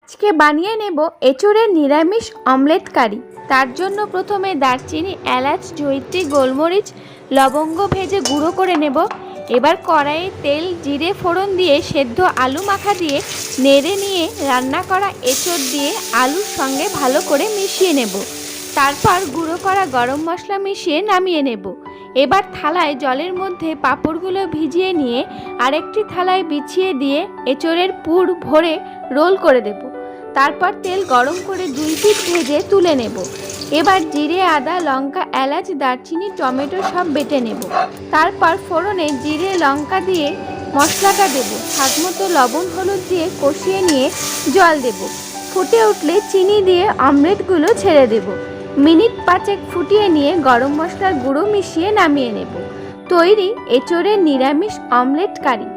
আজকে বানিয়ে নেব এঁচোড়ের নিরামিষ অমলেট কারি। তার জন্য প্রথমে দারচিনি, এলাচ, জয়িত্রী, গোলমরিচ, লবঙ্গ ভেজে গুঁড়ো করে নেব। এবার কড়াইয়ে তেল, জিরে ফোড়ন দিয়ে সেদ্ধ আলু মাখা দিয়ে নেড়ে নিয়ে রান্না করা এঁচোড় দিয়ে আলুর সঙ্গে ভালো করে মিশিয়ে নেব। তারপর গুঁড়ো করা গরম মশলা মিশিয়ে নামিয়ে নেব। এবার থালায় জলের মধ্যে পাঁপড়গুলো ভিজিয়ে নিয়ে আরেকটি থালায় বিছিয়ে দিয়ে এঁচোড়ের পুর ভরে রোল করে দেব। তারপর তেল গরম করে 2 পিঠ ভেজে তুলে নেব। এবার জিরে, আদা, লঙ্কা, এলাচ, দারচিনি, টমেটো সব বেটে নেব। তারপর ফোড়নে জিরে, লঙ্কা দিয়ে মশলাটা দেব। স্বাদমতো লবণ, হলুদ দিয়ে কষিয়ে নিয়ে জল দেব। ফুটে উঠলে চিনি দিয়ে অমলেটগুলো ছেড়ে দেব। মিনিট 5 ফুটিয়ে নিয়ে গরম মশলার গুঁড়ো মিশিয়ে নামিয়ে নেব। তৈরি এঁচোড়ের নিরামিষ অমলেট কারি।